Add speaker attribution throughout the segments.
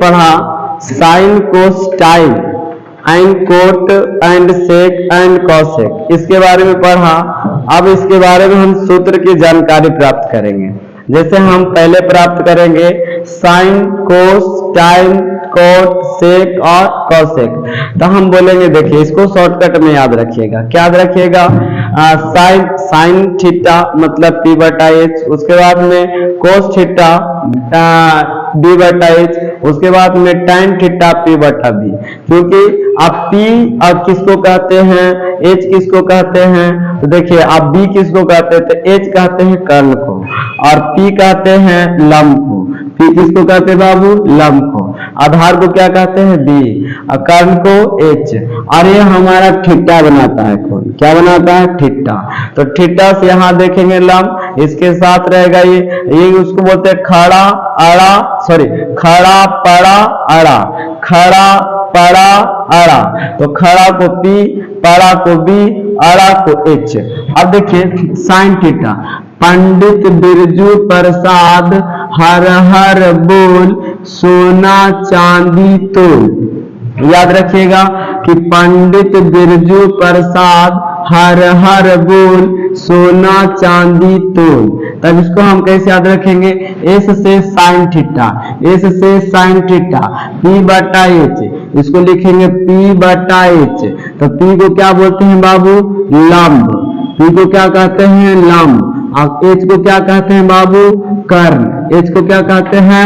Speaker 1: पढ़ा sine cos tan and cot and sec and cosec, इसके बारे में पढ़ा। अब इसके बारे में हम सूत्र की जानकारी प्राप्त करेंगे। जैसे हम पहले प्राप्त करेंगे साइन कोस टाइन कोट सेक और कॉसेक, तो हम बोलेंगे, देखिए इसको शॉर्टकट में याद रखिएगा। क्या याद रखिएगा? साइन थीटा मतलब p बटा h, उसके बाद में कोस थीटा b बटा h, उसके बाद में tan थीटा p बटा b। क्योंकि आप p अब किसको कहते हैं, h किसको कहते हैं, तो देखिए आप b किसको कहते हैं, तो h कहते हैं कर्ण को, और p कहते हैं लंब को। p किसको कहते हैं बाबू? लंब को। आधार को क्या कहते हैं? b, और कर्ण को h। और ये हमारा थीटा बनाता है कोण। क्या बनाता है? थीटा। तो थीटा से यहाँ देखेंगे लंब, इसके साथ रहेगा ये उसको बोलते हैं खड़ा अड़ा, सॉरी खड़ा पड़ा अड़ा, खड़ा पड़ा अड़ा। तो खड़ा को p, पड़ा को b, अड़ा को h। अब देखिए साइन थीटा, पंडित बिरजू प्रसाद हर हर बोल सोना चांदी तोल। याद रखिएगा कि पंडित बिरजू प्रसाद हर हर बोल सोना चांदी तोल। तब इसको हम कैसे याद रखेंगे? एस से साइन थीटा, एस से साइन थीटा p बटा h, इसको लिखेंगे p बटा h। तो p को क्या बोलते हैं बाबू? लंब। p को क्या कहते हैं? लंब। अब h को क्या कहते हैं बाबू? कर्ण। h को क्या कहते हैं?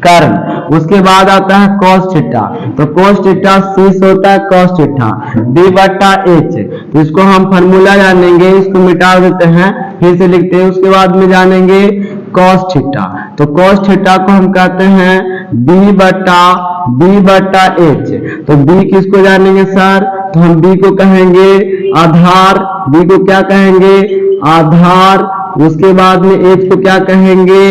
Speaker 1: कर्ण। उसके बाद आता है cos थीटा, तो cos थीटा c से होता है cos थीटा b बटा h। तो इसको हम फॉर्मूला जानेंगे, इसको मिटा देते हैं, फिर से लिखते हैं। उसके बाद में जानेंगे cos थीटा, तो cos थीटा को हम कहते हैं b बटा h। तो b किसको जानेंगे सर? तो हम b को कहेंगे आधार, b को क्या कहेंगे? आधार। उसके बाद में h को क्या कहेंगे?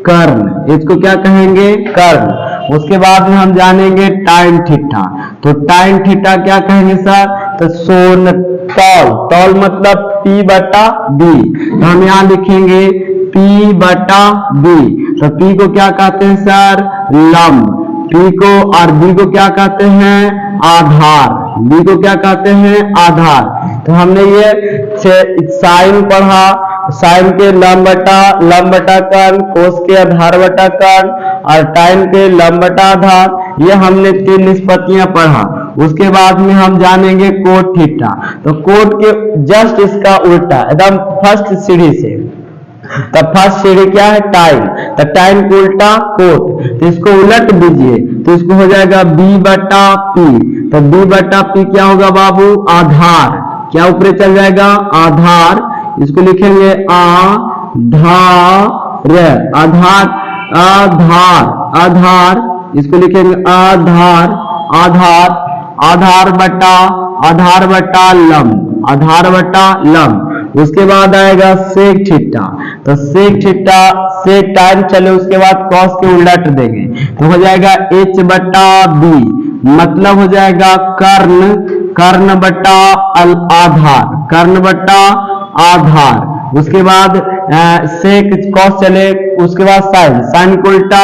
Speaker 1: कर्ण। h को क्या कहेंगे? कर्ण। उसके बाद में हम जानेंगे टाइन थीटा, तो टाइन थीटा क्या कहेंगे सर? तो सोन तौल, तौल मतलब p बटा b। तो हम यहाँ लिखेंगे p बटा b। तो p को क्या कहते हैं सर? लंब। p को और b को क्या कहते हैं? आधार। b को क्या कहते हैं? आधार। तो हमने ये साइन पढ़ा, साइन के लंब बटा कर्ण, कोस के आधार बटा कर्ण, और टाइन के लंब बटा आधार। ये हमने 3 निष्पत्तियां पढ़ा। उसके बाद में हम जानेंगे कोट थीटा, तो कोट के जस्ट इसका उल्टा एकदम फर्स्ट सीढ़ी से। तो फर्स्ट सीढ़ी क्या है? टाइन। तो टाइन को उल्टा कोट, तो इसको उलट दीजिए, तो इसको हो जाएगा b बटा p। तो b बटा p क्या होगा बाबू? आधार। क्या ऊपर चल जाएगा? आधार। इसको लिखेंगे आधार, आधार आधार आधार, इसको लिखेंगे आधार आधार, आधार बटा लंब, आधार बटा लंब। उसके बाद आएगा सेक थीटा, तो सेक थीटा से टाइम चले, उसके बाद कॉस के उलट देंगे, तो हो जाएगा h बटा b, मतलब हो जाएगा कर्ण, कर्ण बटा आधार, कर्ण बटा आधार। उसके बाद सेक कॉस चले, उसके बाद साइन, साइन को उल्टा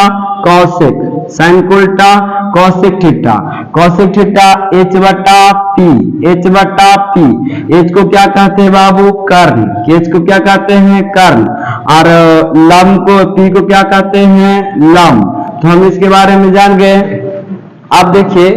Speaker 1: कॉसेक, साइन को उल्टा cosec theta, cosec theta h बटा p, h बटा p। h को क्या कहते हैं बाबू? कर्ण। h को क्या कहते हैं? कर्ण। और लंब को, p को क्या कहते हैं? लंब। तो हम इसके बारे में जान गए। अब देखिए,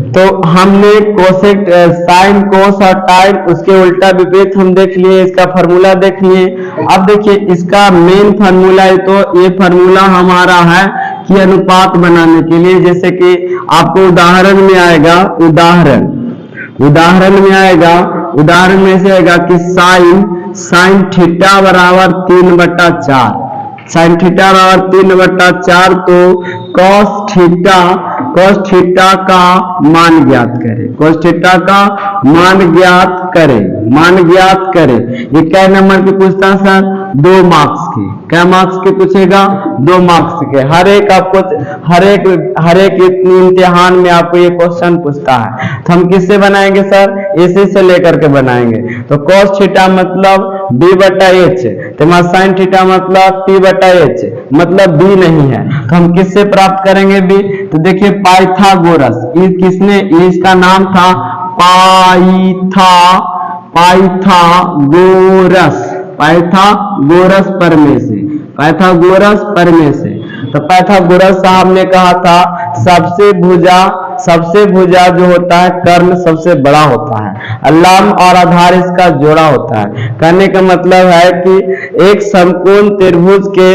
Speaker 1: तो हमने कोसेक, साइन, कोस और टाइन, उसके उल्टा विपरीत हम देख लिए, इसका फार्मूला देख लिए। अब देखिए इसका मेन फार्मूला है, तो ये फार्मूला हमारा है कि अनुपात बनाने के लिए, जैसे कि आपको उदाहरण में आएगा, उदाहरण में आएगा, उदाहरण में से आएगा कि साइन थीटा बराबर 3/4, साइन थीटा बराबर 3/4, तो कॉस थीटा का मान ज्ञात करें, कॉस थीटा का मान ज्ञात करें। ये क्या नंबर की पूछता है सर? 2 मार्क्स की। क्या मार्क्स के पूछेगा? 2 मार्क्स के। हर एक इम्तिहान में आपको ये क्वेश्चन पूछता है। तो हम किससे बनाएंगे सर? इसी से लेकर के बनाएंगे। तो कॉस थीटा मतलब b बटा h, तो हमारा साइन थीटा मतलब p बटा h, मतलब b नहीं है, तो हम किससे प्राप्त करेंगे b? तो देखिए पाइथागोरस, किसने, इसका नाम था पाइथागोरस प्रमेय से, पाइथागोरस प्रमेय से। तो पाइथागोरस साहब ने कहा था सबसे भुजा जो होता है कर्ण सबसे बड़ा होता है, लंब और आधार इसका जोड़ा होता है। कहने का मतलब है कि एक समकोण त्रिभुज के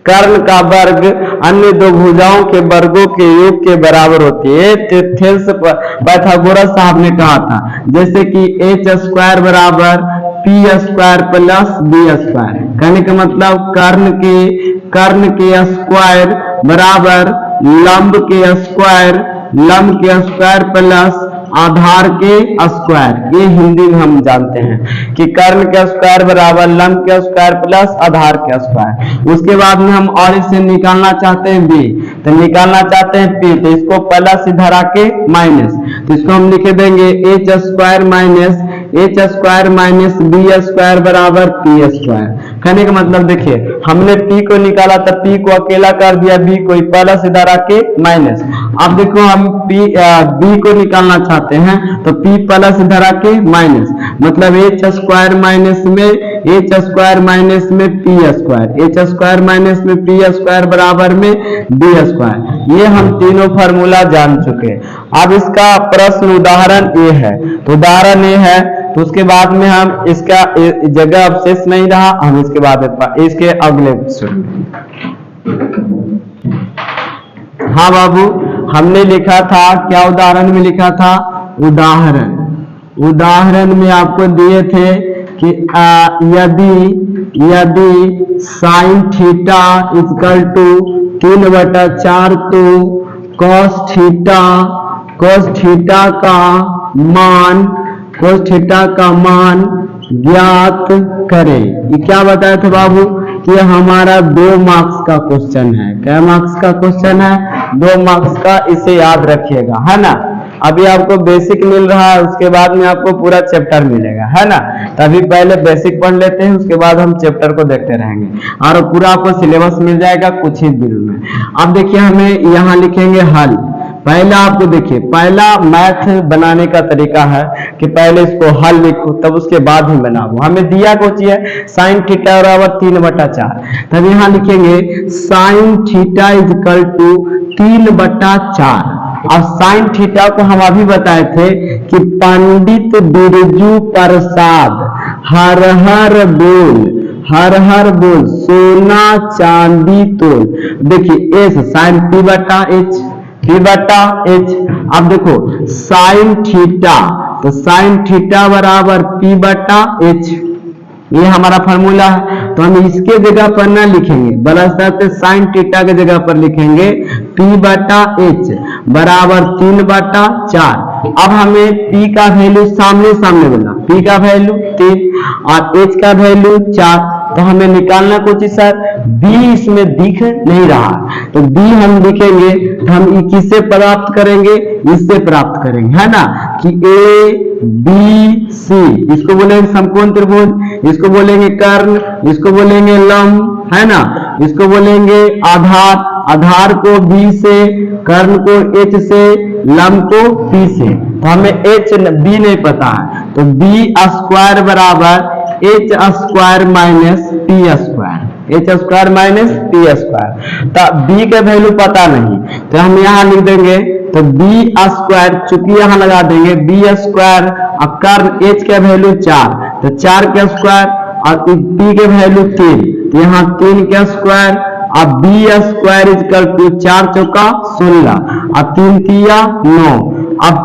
Speaker 1: कर्ण का वर्ग अन्य दो भुजाओं के वर्गों के योग के बराबर होती है। थेल्स पाइथागोरस साहब ने कहा था, जैसे कि एच स्क्वायर बराबर P square plus B square. कहने का मतलब कर्ण के स्क्वायर बराबर लंब के स्क्वायर प्लस आधार के स्क्वायर। ये हिंदी में हम जानते हैं कि कर्ण के स्क्वायर बराबर लंब के स्क्वायर प्लस आधार के स्क्वायर। उसके बाद में हम और इसे निकालना चाहते हैं b, तो निकालना चाहते हैं p, तो इसको प्लस इधर आके माइनस, तो इसको हम लिख देंगे H square minus B square बराबर पी स्क्वायर। कहने का मतलब देखिए हमने p को निकाला तो p को अकेला कर दिया, b को प्लस इधर आके माइनस। अब देखो हम b को निकालना चाहते हैं तो p प्लस इधर आके माइनस, मतलब एच स्क्वायर माइनस में पी स्क्वायर बराबर में बी स्क्वायर। ये हम तीनों फार्मूला जान चुके। अब इसका प्रश्न उदाहरण ये है, तो उदाहरण ये है, तो उसके बाद में हम इसका जगह अवशेष नहीं रहा, हम इसके बाद इसके अगले हाँ बाबू, हमने लिखा था क्या, उदाहरण में लिखा था, उदाहरण में आपको दिए थे कि यदि साइन थीटा इक्वल टू 3/4 तो cos थीटा का मान ज्ञात करें। ये क्या बताया था बाबू कि हमारा 2 मार्क्स का क्वेश्चन है। क्या मार्क्स का क्वेश्चन है? 2 मार्क्स का, इसे याद रखिएगा, है ना। अभी आपको बेसिक मिल रहा है, उसके बाद में आपको पूरा चैप्टर मिलेगा, है ना। तभी पहले बेसिक पढ़ लेते हैं, उसके बाद हम चैप्टर को देखते रहेंगे और पूरा आपको सिलेबस मिल जाएगा कुछ ही दिन में। अब देखिए हमें यहाँ लिखेंगे हल। पहला आपको देखिए, पहला मैथ बनाने का तरीका है कि पहले इसको हल लिखो तब उसके बाद ही बनाओ। हमें दिया कुछ है साइन थीटा बराबर 3/4, तब यहाँ लिखेंगे साइन थीटा इक्वल टू 3/4। और साइन थीटा को हम अभी बताए थे कि पंडित बिरजू प्रसाद हर हर बोल सोना चांदी तोल। देखिए एस साइन p बटा h। अब देखो साइन थीटा, तो साइन थीटा बराबर p बटा h, ये हमारा फॉर्मूला है। तो हम इसके जगह पर ना लिखेंगे, बल्कि साइन थीटा के जगह पर लिखेंगे p बटा h बराबर 3/4। अब हमें p का वैल्यू सामने बोला, p का वैल्यू 3 और h का वैल्यू 4। तो हमें निकालना कुछ सर, b इसमें दिख नहीं रहा, तो b हम लिखेंगे तो हम किससे प्राप्त करेंगे, इससे प्राप्त करेंगे, है ना, कि a b c, इसको बोलेंगे समकोण त्रिभुज, इसको बोलेंगे कर्ण, इसको बोलेंगे लंब, है ना, इसको बोलेंगे आधार को b से, कर्ण को h से, लंब को p से। तो हमें h b नहीं पता है, तो b स्क्वायर बराबर h square minus p square. तो b के वैल्यू पता नहीं, तो हम यहाँ लिख देंगे, तो b स्क्वायर, चूंकि यहाँ लगा देंगे b स्क्वायर और कर्ण h के वैल्यू 4, तो 4 के स्क्वायर और p के वैल्यू 3, तो यहाँ 3 के स्क्वायर और b स्क्वायर इक्वल टू 4 चौका 16 और 3 तिया 9। अब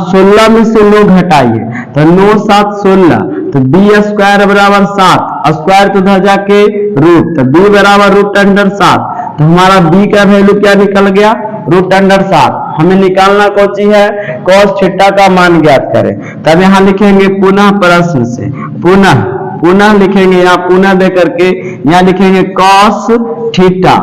Speaker 1: 16 में से 9 घटाइए, तो 9 7 16, तो b स्क्वायर बराबर 7, स्क्वायर तो उधर जाके रूट, तो b बराबर √7। तो हमारा b का वैल्यू क्या निकल गया, √7। हमें निकालना कौन सी है, cos थीटा का मान ज्ञात करें। तब यहाँ लिखेंगे पुनः प्रश्न से, पुनः लिखेंगे, यहाँ पुनः दे करके यहाँ लिखेंगे cos थीटा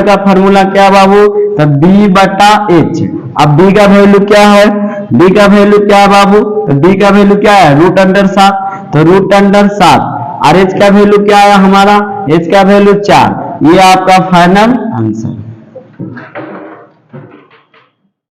Speaker 1: का फॉर्मूला क्या बाबू, तो b बटा h। अब b का वैल्यू क्या है, b का वैल्यू क्या है बाबू, b का वैल्यू क्या है √7। तो रूट अंडर 7 और एच का वैल्यू क्या आया हमारा, एच का वैल्यू 4। ये आपका फाइनल आंसर।